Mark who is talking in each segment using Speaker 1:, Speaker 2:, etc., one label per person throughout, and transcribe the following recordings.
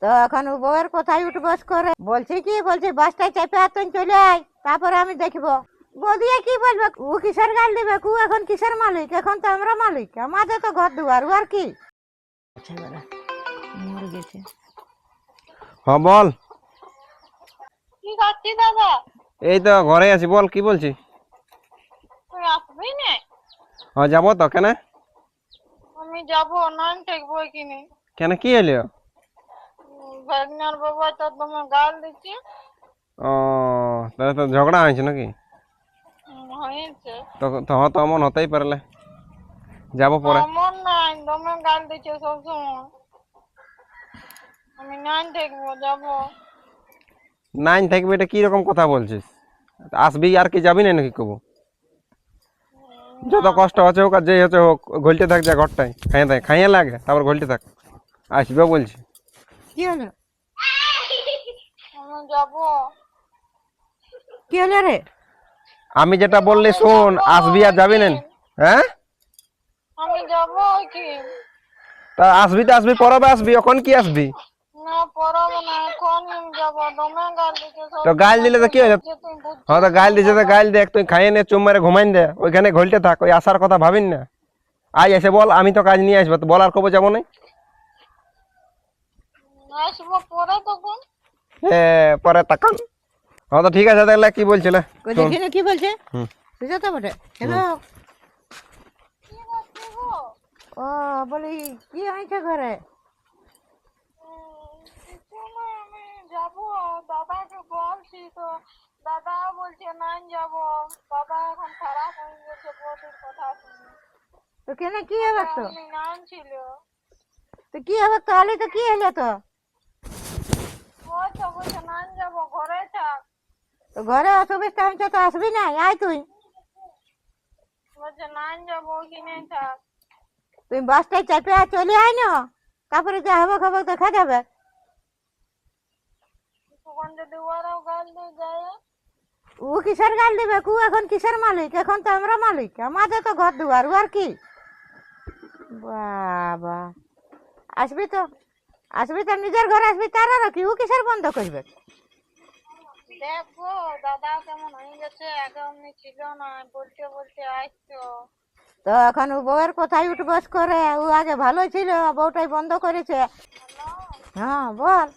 Speaker 1: তো এখন ও বউয়ের কোথায় উঠবস করে বলছি কি বলছি বাসটায় চেপে আর তুই চলে আয়, তারপরে আমি দেখবো। বৌদিয়া কি বলবে, ও কিসের গাল দিবে, ও এখন কিসের মালিক, এখন তো আমরা মালিক, আমাদের তো ঘর দুয়ার, ও আর কি। মরে গেছে।
Speaker 2: হ্যাঁ বল।
Speaker 3: কি করছিস দাদা?
Speaker 2: এই তো ঘরে আছি, বল কি বলছি।
Speaker 3: তুই আসবি না?
Speaker 2: হ্যাঁ যাবো তো, কেন?
Speaker 3: আমি যাবো, নান ঠেকবো কিনে।
Speaker 2: কেন, কি এলো?
Speaker 3: ভাগনার বাবা তো তোমার গাল দিচ্ছে।
Speaker 2: ও তাহলে তো ঝগড়া হয়েছে নাকি?
Speaker 3: হয়েছে
Speaker 2: তো তো এমন হতেই পারলে, যাবো পরে।
Speaker 3: এমন নাই, তোমার গাল দিচ্ছে সবসময়। আমি নান ঠেকবো, যাবো।
Speaker 2: নাইন থাকবে, এটা কি রকম কথা বলছিস? আসবি আর কি, যাবি না নাকি কবু? যত কষ্ট হচ্ছে হোক আর যেই হচ্ছে হোক, ঘুলতে থাক যা ঘরটায়, খাইয়ে লাগে তারপর ঘুলতে থাক। আসবে বলছি।
Speaker 1: কি হলো?
Speaker 3: আমি যাবো।
Speaker 1: কি হলো রে?
Speaker 2: আমি যেটা বললি শোন, আসবি আর যাবি না। হ্যাঁ
Speaker 3: আমি যাবো কি
Speaker 2: তা আসবি তো আসবি, পরবে আসবি, এখন কি আসবি?
Speaker 3: না, পড়াবো না, এখন আমি যাবো। তোমার গাল দিচ্ছে
Speaker 2: তো গাল দিলে তো কি হয়েছে? হ্যাঁ তো গাল দিছে তো গাল দেখ, তুই খাইয়ে নে, চুম মারে ঘুমাইন দে, ওইখানে ঘুলতে থাক, ওই আসার কথা ভাবিন না। আজ এসে বল, আমি তো কাজ নিয়ে আসবো, তো বলার কবে যাবো না?
Speaker 3: আসবো পরে তখন।
Speaker 2: পরে তাকান। হ্যাঁ তো ঠিক আছে, তাহলে কি বলছিলে?
Speaker 1: কই দেখি না কি বলছে।
Speaker 2: হুম।
Speaker 1: বুঝা তো বটে। হ্যালো।
Speaker 3: কি করছিস গো?
Speaker 1: ও বলি কি হয়েছে ঘরে?
Speaker 3: কিছু না, আমি যাবো। দাদাকে বলছি তো, দাদা বলছে নাই যাবো। দাদা এখন খারাপ হয়ে গেছে বউটির কথা শুনে।
Speaker 1: তো কেন কি হবে তো?
Speaker 3: আমি নাম ছিল।
Speaker 1: তো কি হবে তাহলে, তো কি হলো তো?
Speaker 3: ওই তো বলছে নাই যাবো, ঘরে থাক।
Speaker 1: তো ঘরে অসুবিধা হয়েছে তো আসবি না, আয় তুই।
Speaker 3: বলছে নাই যাবো, কিনে থাক।
Speaker 1: তুই বাসটায় চেপে আর চলে আয় না, তারপরে যা হবে খবর দেখা যাবে।
Speaker 3: তখন যদি ওরাও গাল দিয়ে যায়।
Speaker 1: ও কিসের গাল দিবে, ও এখন কিসের মালিক, এখন তো আমরা মালিক, আমাদের তো ঘর দুয়ার, ও আর কি। বাবা, আসবি তো আসবি তো, নিজের ঘরে আসবি, তার আর কি, ও কিসের বন্ধ করবে।
Speaker 3: দেখো দাদা কেমন হয়ে গেছে, আগে অমনি ছিল না, বলতে বলতে আসছো।
Speaker 1: তো এখন ও বউয়ের কোথায় উঠবস করে, ও আগে ভালো ছিল, বউটাই বন্ধ করেছে।
Speaker 3: হ্যালো,
Speaker 1: হ্যাঁ বল।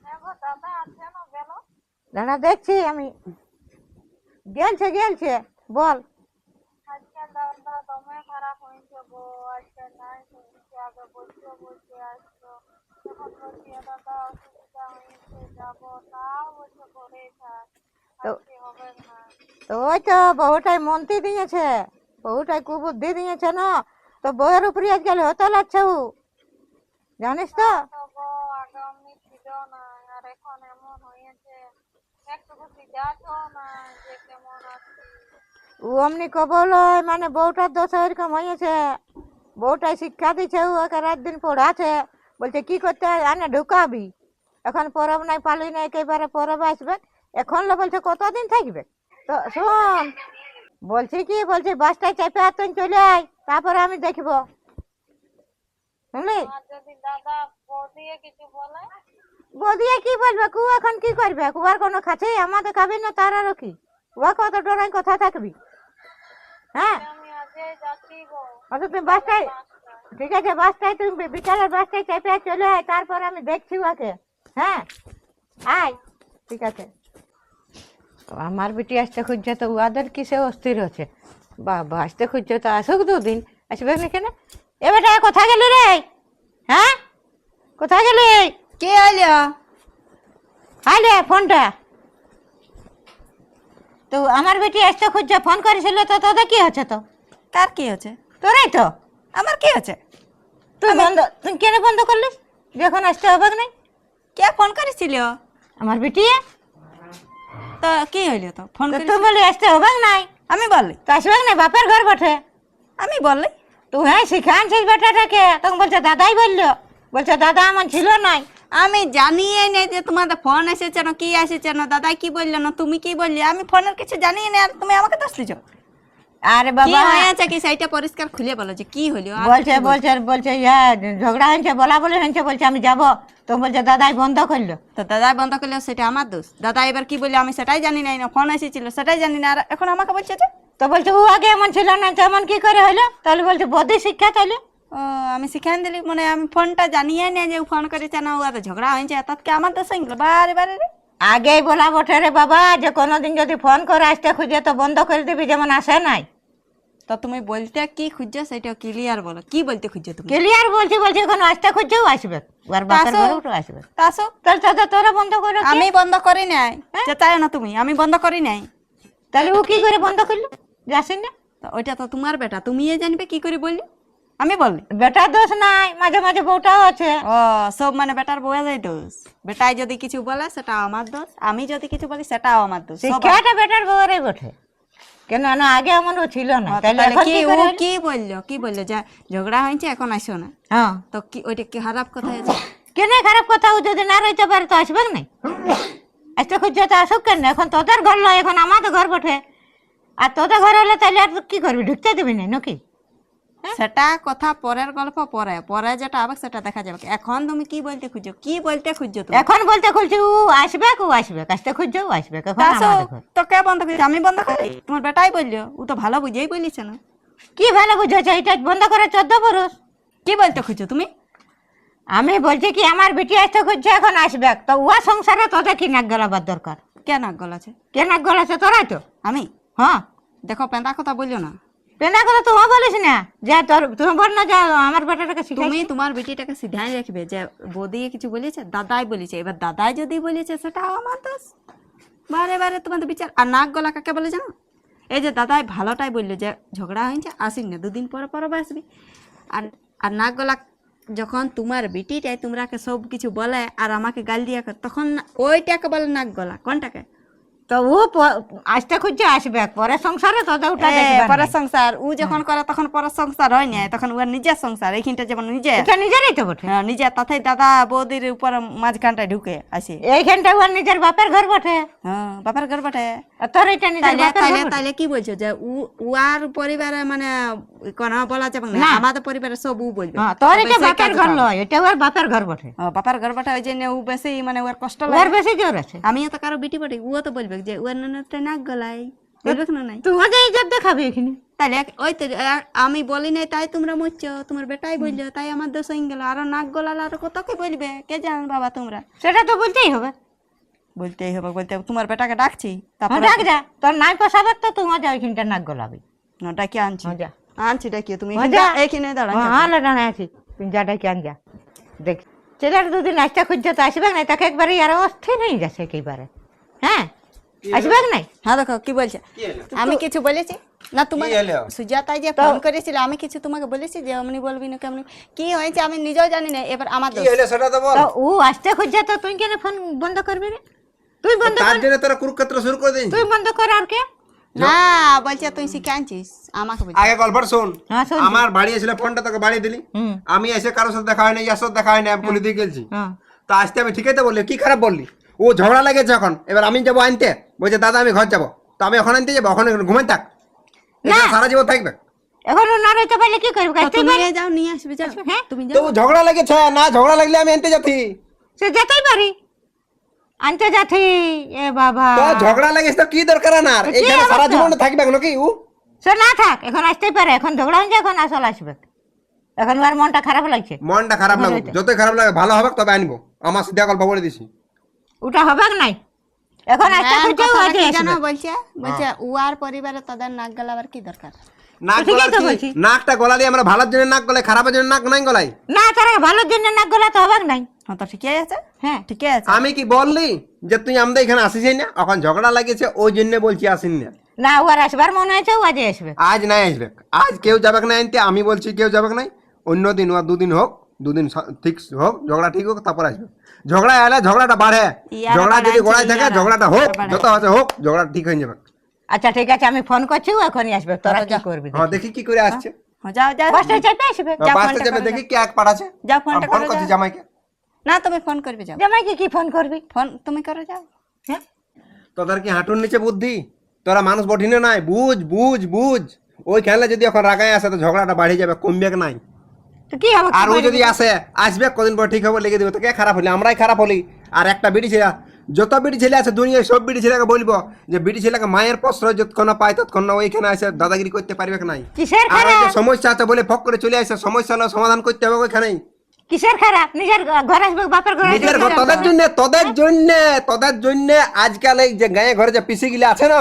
Speaker 3: দেখো দাদা আছে না, গেল।
Speaker 1: দাঁড়া দেখছি আমি। গেলছে বল।
Speaker 3: আজকে দাদা দমে খারাপ হয়েছে গো, আজকে নাই শুনছি, আগে বলতে বলতে আসছো। তখন বলছি দাদা অসুবিধা হয়েছে, যাবো, তাও বলছে ঘরে থাক,
Speaker 1: তো
Speaker 3: আজকে হবে না।
Speaker 1: তো ওই তো বউটাই মন্ত্রী দিয়েছে, বউটাই কুবুদ্ধি দিয়েছে না, তো বউয়ের উপরে আজকাল হতে লাগছে ও, জানিস তো।
Speaker 3: তো গো আগে অমনি ছিল না, আর এখন এমন হয়েছে, একটু যাচ্ছ না যে কেমন আছি।
Speaker 1: ও অমনি কবল হয়, মানে বউটার দোষ এরকম হয়েছে, বউটাই শিক্ষা দিচ্ছে, ও ওকে রাত দিন পড়াছে, বলছে কি করতে হয় আনে ঢুকাবি, এখন পরব নাই পালি নাই, একেবারে পরব আসবে, এখন লো বলছে কতদিন থাকবে। তো শোন, বলছি কি বলছি বাসটায় চেপে আর তুই চলে আয়, তারপরে আমি দেখবো, শুনলি।
Speaker 3: আর যদি দাদা বৌদিয়ে কিছু বলে?
Speaker 1: বৌদিয়া কি বলবে, কু এখন কি করবে, কুয়ার কোনো খাচ্ছে আমাদের খাবি না, তার আরো কি, ওয়া কত ডরাই কথা থাকবি। হ্যাঁ
Speaker 3: আমি আজকে যাচ্ছি গো।
Speaker 1: অত তুই বাসটায়, ঠিক আছে বাসটায় তুমি বিকালের বাসটায় চেপে আর চলে আয়, তারপর আমি দেখছি ওকে। হ্যাঁ আয়, ঠিক আছে। আমার বেটি আসতে খুঁজছে তো ওদের কিসে অস্থির হচ্ছে, বাবা আসতে খুঁজছে তো আসুক, দুদিন আসবে না কেন। এ বেটা কোথায় গেলি রে? হ্যাঁ কোথায় গেলি?
Speaker 4: কে আইলো?
Speaker 1: আইলে ফোনটা। তো আমার বেটি আসতে খুঁজছে, ফোন করেছিল তো, তোদের কি হচ্ছে তো?
Speaker 4: কার কি হচ্ছে?
Speaker 1: তোরাই তো।
Speaker 4: আমার কি হচ্ছে?
Speaker 1: তুই বন্ধ, তুই কেন বন্ধ করলিস যখন আসতে হবে নাই?
Speaker 4: কে ফোন করেছিল?
Speaker 1: আমার বেটি।
Speaker 4: তো কি হইলো? তো ফোন
Speaker 1: তো
Speaker 4: করে
Speaker 1: তুই বলি আসতে হবে নাই,
Speaker 4: আমি বললি,
Speaker 1: তো আসবে না, বাপের ঘর বটে।
Speaker 4: আমি বললি
Speaker 1: তুই হ্যাঁ শিখানছিস বেটাটাকে, তখন বলছে দাদাই বললো, বলছে দাদা আমার ছিল নাই।
Speaker 4: আমি জানিয়ে নেই যে তোমাদের ফোন এসেছে না, কি এসেছে না, দাদাই কি বললো না, তুমি কি বললি, আমি ফোনের কিছু জানিয়ে নেই, আর তুমি আমাকে দোষ দিচ্ছ।
Speaker 1: আরে
Speaker 4: কি
Speaker 1: বাবা
Speaker 4: হয়েছে কি সেইটা পরিষ্কার খুলে বলো যে কি হলো আর
Speaker 1: বলছে
Speaker 4: কিছু বলো।
Speaker 1: বলছে বলছে ইয়া ঝগড়া হয়েছে বলা বলে হয়েছে বলছে আমি যাব তো বলছে দাদাই বন্ধ করলো।
Speaker 4: তো দাদাই বন্ধ করলে সেটা আমার দোষ। দাদা এবার কি বললো আমি সেটাই জানি না, ফোন এসেছিল সেটাই জানি না, আর এখন আমাকে বলছে যে
Speaker 1: তো বলছে ও আগে এমন ছিল না তেমন কি করে হলো, তাহলে বলছে বদি শিক্ষা তাহলে।
Speaker 4: ও আমি শিখাই দিলি, মানে আমি ফোনটা জানিয়ে না যে ও ফোন করেছে না, ও আর ঝগড়া হয়েছে তাতে আমার দোষ হয়ে গেল বারে বারে রে।
Speaker 1: আগেই বলা বটে রে বাবা যে কোনোদিন যদি ফোন করে আসতে খুঁজে তো বন্ধ করে দিবি, যেমন আসে নাই।
Speaker 4: তো তুমি বলতে কি খুঁজছো সেটা ক্লিয়ার বলো, কি বলতে খুঁজছো তুমি?
Speaker 1: ক্লিয়ার বলছি বলছি এখন আসতে খুঁজছেও আসবে, ওর বাপের
Speaker 4: আসো।
Speaker 1: ঘরেও তো আসবে।
Speaker 4: তা আসো।
Speaker 1: তাহলে তোরা বন্ধ করে কি?
Speaker 4: আমি বন্ধ করি নাই, চাই না তুমি, আমি বন্ধ করি নাই।
Speaker 1: তাহলে ও কি করে বন্ধ করলো যাসেন না?
Speaker 4: তো ওইটা তো তোমার বেটা, তুমিই জানবে কি করে বললি, আমি বললি?
Speaker 1: বেটার দোষ নাই, মাঝে মাঝে বউটাও আছে।
Speaker 4: ও সব মানে বেটার বউয়া যায় দোষ, বেটাই যদি কিছু বলে সেটা আমার দোষ, আমি যদি কিছু বলি সেটাও আমার দোষ। সব
Speaker 1: শিক্ষাটা বেটার বউরেই বটে, কেন না আগে এমন ও ছিল না।
Speaker 4: আমার।
Speaker 1: তাহলে
Speaker 4: তাহলে
Speaker 1: এখন
Speaker 4: কি
Speaker 1: কি
Speaker 4: ও
Speaker 1: করে হলো?
Speaker 4: কি বললো যে ঝগড়া হয়েছে এখন আসো না,
Speaker 1: হ্যাঁ
Speaker 4: তো কি ওইটা কি খারাপ কথা আছে?
Speaker 1: কেন খারাপ কথা, ও যদি না রইতে পারে তো আসবে না। আসতে খুঁজছে তো আসুক কেন, এখন তোদের ঘর নয়, এখন আমাদের ঘর বটে। আর তোদের ঘর হলে তাহলে আর কি করবি, ঢুকতে দিবি না নাকি?
Speaker 4: সেটা কথা পরের গল্প, পরে পরে যেটা হবে সেটা দেখা যাবে। এখন তুমি কি বলতে খুঁজছো, কি বলতে খুঁজছো তুমি?
Speaker 1: এখন বলতে খুলছি ও আসবে, আসতে খুঁজছে ও আসবে, এখন
Speaker 4: তা আসো,
Speaker 1: আমাদের ঘর।
Speaker 4: তো কে বন্ধ করেছে? আমি বন্ধ করি? তোমার বেটাই বললো, ও তো ভালো বুঝেই বলিছে না।
Speaker 1: কি ভালো বুঝেছে, এটা বন্ধ করে 14 পুরুষ।
Speaker 4: কি বলতে খুঁজছো তুমি?
Speaker 1: আমি বলছি কি আমার বেটি আসতে খুঁজছে এখন আসবে, তো উহা সংসারে তোদের কি নাক গলাবার দরকার?
Speaker 4: কে নাক গলাছে?
Speaker 1: কে নাক গলাছে? তোরাই তো।
Speaker 4: আমি?
Speaker 1: হ্যাঁ
Speaker 4: দেখো পেঁদা কথা বললো না।
Speaker 1: পেনা করে তুমি বলিস না যে তুমি বল না যে আমার বেটাটাকে শিখাই।
Speaker 4: তুমি তোমার বেটিটাকে সিধাই রাখবে যে বৌদি কিছু বলেছে, দাদাই বলেছে, এবার দাদাই যদি বলেছে সেটাও আমার দোষ। বারে বারে তোমাদের বিচার। আর নাক গলা কাকে বলে জানো? এই যে দাদাই ভালোটাই বললো যে ঝগড়া হয়েছে আসিস না, দুদিন পরে পরে আসবি। আর আর নাক গলা যখন তোমার বেটিটাই তোমরাকে সব কিছু বলে আর আমাকে গাল দিয়ে তখন ওইটাকে বলে নাক গলা। কোনটাকে?
Speaker 1: তো ও আসতে খুঁজছে আসবে, পরে সংসারে তোদের ওটা
Speaker 4: পরের সংসার ও যখন করে তখন পরের সংসার হয় না, তখন ওর নিজের সংসার। এইখানটা যেমন নিজে
Speaker 1: এটা নিজেরই তো বটে।
Speaker 4: নিজে, তাতে দাদা বৌদির উপর মাঝখানটায় ঢুকে আসে।
Speaker 1: এইখানটা ওর নিজের বাপের ঘর বটে।
Speaker 4: হ্যাঁ বাপের ঘর বটে।
Speaker 1: আর তোর এটা নিজের
Speaker 4: তাইলে
Speaker 1: বাপের
Speaker 4: তাইলে
Speaker 1: ঘর বটে।
Speaker 4: তাইলে কি বলছো যে উয়ার পরিবারে মানে কোন বলা যাবে না,
Speaker 1: না।
Speaker 4: আমাদের পরিবারে সব উ বলবে।
Speaker 1: হ্যাঁ, তোর এটা
Speaker 4: তবে সেই
Speaker 1: বাপের
Speaker 4: কাজ
Speaker 1: ঘর
Speaker 4: হবে।
Speaker 1: নয়, এটা ওর বাপের ঘর বটে।
Speaker 4: বাপের ঘর বটে, ওই জন্য ও বেশি মানে ওর কষ্ট
Speaker 1: ওর
Speaker 4: লাগে।
Speaker 1: বেশি জোর আছে।
Speaker 4: আমিও তো কারো বিটি বটে, ও তো বলবে যে ওর ননদটা নাক গলাই, বলবে না নাই?
Speaker 1: তুই ওদের ইজ্জত দেখাবি এখানে।
Speaker 4: তাইলে ওই তো আমি বলি নাই তাই তোমরা মরছো, তোমার বেটাই বললো তাই আমার দোষ হয়ে গেল। আরো নাক গলাল আর কত কি বলবে কে জান বাবা তোমরা।
Speaker 1: সেটা তো বলতেই হবে।
Speaker 4: বলতেই হবে, বলতে হবে। তোমার বেটাকে ডাকছি,
Speaker 1: হ্যাঁ,
Speaker 4: তারপরে
Speaker 1: ডাক যা, তোর নাই পোষাবে তো তুই মজা ওইখানটা নাক গলাবি।
Speaker 4: না, ডাকি আনছি।
Speaker 1: মজা
Speaker 4: আনছি ডাকিয়ে, তুমি
Speaker 1: মজা।
Speaker 4: এইখানে দাঁড়া।
Speaker 1: হ্যাঁ দাঁড়ায় আছি, তুই যা ডাকি আন যা। দেখ ছেলের দুদিন আসতে খুঁজছে তো আসবে না, তাকে একবারে আর অস্থির হয়ে যাচ্ছে একেবারে। হ্যাঁ আসবে নাই।
Speaker 4: হ্যাঁ দেখো কি বলছে। আমি কিছু বলেছি না তোমাকে?
Speaker 2: কি হলো?
Speaker 4: সুজাতাই যে ফোন করেছিল, আমি কিছু তোমাকে বলেছি যে এমনি বলবি না কেমনি? কি হয়েছে আমি নিজেও জানি না, এবার আমার দোষ।
Speaker 2: সেটা তো বল।
Speaker 1: তো ও আসতে খুঁজছে তো তুই কেন ফোন বন্ধ করবি রে? তুই বন্ধ
Speaker 2: তার
Speaker 1: কর,
Speaker 2: জন্য তোরা কুরুক্ষেত্র শুরু করে দিন।
Speaker 1: তুই বন্ধ কর আর কে?
Speaker 4: না বলছে তুই শিখে আনছিস আমাকে বলছে।
Speaker 2: আগে গল্পটা শোন।
Speaker 1: হ্যাঁ শোন।
Speaker 2: আমার বাড়ি এসেছিল, ফোনটা তোকে বাড়ি দিলি।
Speaker 1: হুম
Speaker 2: আমি এসে কারোর সাথে দেখা হয় না, ইয়ার সাথে দেখা হয় না, আমি বলে দিয়ে গেছি।
Speaker 1: হ্যাঁ
Speaker 2: তো আসতে আমি ঠিকই তো বললি, কি খারাপ বললি? ও ঝগড়া লেগেছে এখন, এবার আমি যাবো আনতে, বলছে দাদা আমি ঘর যাবো, তো আমি এখন আনতে যাবো, এখন ঘুমাই থাক, এটা সারা জীবন থাকবে।
Speaker 1: এখন ও না রইতে পারলে কি করবি?
Speaker 4: তো
Speaker 1: আসতেই
Speaker 4: তুমি
Speaker 1: পারে।
Speaker 4: যাও নিয়ে আসবে, যাও।
Speaker 1: হ্যাঁ
Speaker 4: তুমি
Speaker 2: তো
Speaker 4: যাও।
Speaker 2: ঝগড়া লেগেছে না, ঝগড়া লাগলে আমি আনতে যাচ্ছি।
Speaker 1: সে যেতেই পারি, আনতে যাচ্ছি। এ বাবা,
Speaker 2: তো ঝগড়া লেগেছে তো কি দরকার আনার?
Speaker 1: তো কি
Speaker 2: এখানে সারা
Speaker 1: অবস্থা?
Speaker 2: জীবন থাকবে নাকি ও?
Speaker 1: সে না থাক, এখন আসতেই পারে। এখন ঝগড়া হয়েছে, এখন আসল আসবে। এখন ওর মনটা খারাপ লাগছে।
Speaker 2: মনটা খারাপ লাগুক, যতই খারাপ লাগে ভালো হবে তবে আনবো। আমার সিধা গল্প বলে দিছি।
Speaker 1: ওটা হবে নাই। এখন আসতে
Speaker 4: ম্যাম,
Speaker 1: খুঁজছে ও
Speaker 4: কথাটা
Speaker 1: আজই
Speaker 4: কি
Speaker 1: আসবে।
Speaker 4: জানো বলছে? বলছে উয়ার পরিবারে তাদের নাক গলাবার কি দরকার?
Speaker 2: নাক
Speaker 1: ঠিকই
Speaker 2: গলার
Speaker 1: তো
Speaker 2: কি?
Speaker 1: বলছি।
Speaker 2: নাকটা গলা দিয়ে আমরা ভালোর জন্য নাক গলাই, খারাপের জন্য নাক নাই গলাই।
Speaker 1: না তারা ভালোর জন্য নাক গলা তো হবে নাই।
Speaker 4: হ্যাঁ তো ঠিকই আছে,
Speaker 1: হ্যাঁ
Speaker 4: ঠিকই আছে।
Speaker 2: আমি কি বললি যে তুই আমাদের এখানে আসিস না? এখন ঝগড়া লাগিয়েছে ওই জন্য বলছি আসিন না।
Speaker 1: না ওর আসবার মনে হয়েছে ও আজই আসবে।
Speaker 2: আজ নাই আসবে, আজ কেউ যাবে না আনতে, আমি বলছি কেউ যাবে না। অন্য দিন ওর দুদিন হোক, দুদিন ঠিক হোক, ঝগড়া ঠিক হোক, তারপর আসবে। ঝগড়া এলে ঝগড়াটা বাড়ে,
Speaker 4: ইয়ারা
Speaker 2: ঝগড়া যদি
Speaker 4: বাড়াচ্ছে,
Speaker 2: গোড়ায় থাকে
Speaker 4: ইয়ারা।
Speaker 2: ঝগড়াটা হোক,
Speaker 4: বাড়াচ্ছে।
Speaker 2: যত আছে হোক, ঝগড়া ঠিক হয়ে যাবে।
Speaker 1: আচ্ছা ঠিক আছে, আমি ফোন করছি, ও এখনই আসবে। তোরা কি করবি?
Speaker 2: হ্যাঁ দেখি কি করে আসছে।
Speaker 4: হ্যাঁ, যাও যাও।
Speaker 1: বাসটা চেপে আসবে।
Speaker 4: যা,
Speaker 2: বাসটা
Speaker 4: ফোনটা
Speaker 2: যাবে
Speaker 4: করে
Speaker 2: দেখি কে এক পাঠাচ্ছে।
Speaker 4: যাও, ফোনটা
Speaker 2: ফোন
Speaker 4: করে
Speaker 2: করছি
Speaker 4: যাও।
Speaker 2: জামাইকে।
Speaker 4: না তুমি ফোন করবে, যাও।
Speaker 1: জামাইকে কি ফোন করবি?
Speaker 4: ফোন তুমি করো, যাও।
Speaker 1: হ্যাঁ
Speaker 2: তোদের কি হাঁটুর নিচে বুদ্ধি? তোরা মানুষ বঠিনে নাই, বুঝ বুঝ বুঝ। ওই খেলে যদি এখন রাগায় আসে তো ঝগড়াটা বাড়ি যাবে, কমবে নাই।
Speaker 1: তো কি হবে?
Speaker 2: আর ও যদি আসে আসবে কদিন পর ঠিক হবে, লেগে দেবে। তো কে খারাপ হলি? আমরাই খারাপ হলি। আর একটা বিড়ি ছেলে, যত বিড়ি ছেলে আছে দুনিয়ায় সব বিড়ি ছেলেকে বলবো যে বিড়ি ছেলেকে মায়ের প্রশ্রয় যতক্ষণ না পায় ততক্ষণ না ওইখানে আসে দাদাগিরি করতে পারবে নাই।
Speaker 1: কিসের
Speaker 2: আর ওই যে
Speaker 1: খারাপ?
Speaker 2: সমস্যা আছে বলে ফক করে চলে আসে, সমস্যা হলো সমাধান করতে হবে ওইখানেই।
Speaker 1: কিসের খারাপ? নিজের ঘর আসবে, বাপের ঘর
Speaker 2: নিজের ঘর তোদের জন্য আজকাল এই যে গায়ে ঘরে যে পিসি গিলা আছে না,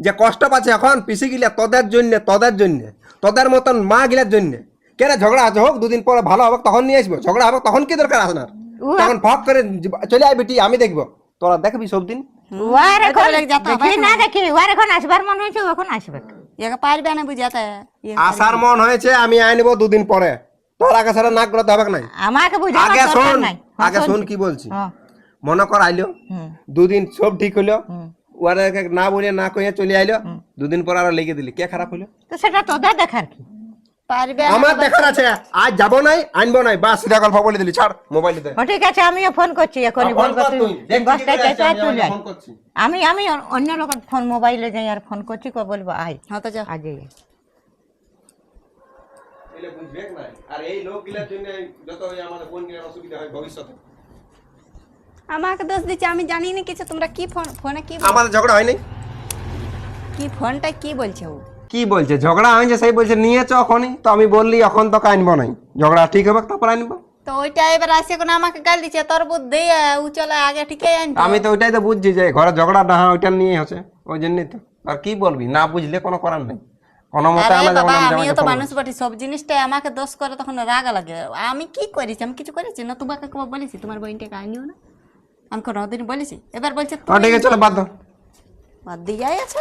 Speaker 2: যে কষ্ট পাচ্ছে এখন পিসি গিলা তোদের জন্য তোদের মতন মা গিলার জন্য। কেন ঝগড়া আছে হোক, দুদিন পরে ভালো হবে তখন নিয়ে আসবো। ঝগড়া হবে তখন কি দরকার আছে না? তখন ফক করে চলে আয় বেটি, আমি দেখবো, তোরা দেখবি সব দিন।
Speaker 1: ওর এখন
Speaker 4: ওদের যেতে হবে
Speaker 1: দেখি না দেখি, ওর এখন আসবার মনে হয়েছে, ওখন আসবে।
Speaker 4: একে পারবে না বুঝাতে।
Speaker 2: আসার মন হয়েছে, আমি আনবো দুদিন পরে। তোর আগে ছাড়া নাক গলাতে হবে নাই।
Speaker 1: আমাকে বুঝাবার
Speaker 2: আগে
Speaker 1: দরকার
Speaker 2: শোন,
Speaker 1: নাই।
Speaker 2: আগে শোন কি বলছি।
Speaker 1: হ্যাঁ।
Speaker 2: মনে কর আইলো,
Speaker 1: হুম।
Speaker 2: দুদিন সব ঠিক হলো, ওরা না বলে না কইয়া চলে আইলো, দুদিন পর আরো লেগে দিলি, কে খারাপ হলো?
Speaker 1: তো সেটা তোদের দেখার কি?
Speaker 4: পারবে
Speaker 2: আমার দেখার আছে। আজ যাবো নাই, আনবো নাই, বাস সিধা গল্প বলে দিলি, ছাড় মোবাইল দে।
Speaker 1: ও ঠিক আছে, আমিও ফোন করছি এখনই।
Speaker 2: ফোন
Speaker 1: বলবো
Speaker 2: কর
Speaker 1: তুই
Speaker 2: তুই, দেখ কি
Speaker 1: বস্তায়
Speaker 2: করে আসছে,
Speaker 1: চাইতে
Speaker 2: আমি
Speaker 1: চলে আয়।
Speaker 2: ফোন করছি।
Speaker 1: আমি অন্য লোকের ফোন মোবাইলে যাই আর ফোন করছি, বলবো আয়
Speaker 4: হ্যাঁ তো যাও।
Speaker 1: আজই।
Speaker 2: এলে বুঝবে না। আর এই লোকগুলোর জন্য যত আমাদের বোনগুলোর অসুবিধা হয় ভবিষ্যতে।
Speaker 4: আমাকে দোষ দিচ্ছে, আমি জানি না কিছু। তোমরা কি ফোনে কি
Speaker 2: আমাদের ঝগড়া হয় নাই।
Speaker 4: কি ফোনটা কি বলছে ও?
Speaker 2: কি বলছে ঝগড়া হয়েছে, সেই বলছে নিয়েছ এখনই। তো আমি বললি এখন তো আনবো নাই, ঝগড়া ঠিক হবে তারপর আনবো।
Speaker 4: তো ওইটা এবার আসে কোন আমাকে গাল দিচ্ছে, তোর বুদ্ধি ও চলে আগে ঠিকই আনতো।
Speaker 2: আমি তো ওইটাই তো বুঝছি যে ঘরে ঝগড়াটা হ্যাঁ ওইটা নিয়ে আছে, ওই জন্যই তো। আর কি বলবি, না বুঝলে কোনো করার নেই। কোনো মতে
Speaker 4: আরে
Speaker 2: আনা যাবে
Speaker 4: বাবা,
Speaker 2: না,
Speaker 4: আমিও তো
Speaker 2: জামাইকে
Speaker 4: মানুষ বটি, সব জিনিসটাই আমাকে দোষ করে তখন রাগা লাগে। আমি কি করেছি? আমি কিছু করেছি না? তোমাকে কবে বলেছি তোমার বইনটাকে আনিও না? আমি কোনোদিন বলেছি? এবার বলছে
Speaker 2: ঠিক আছে, চলো বাদ দাও।
Speaker 4: বাদ দিয়ে আছে।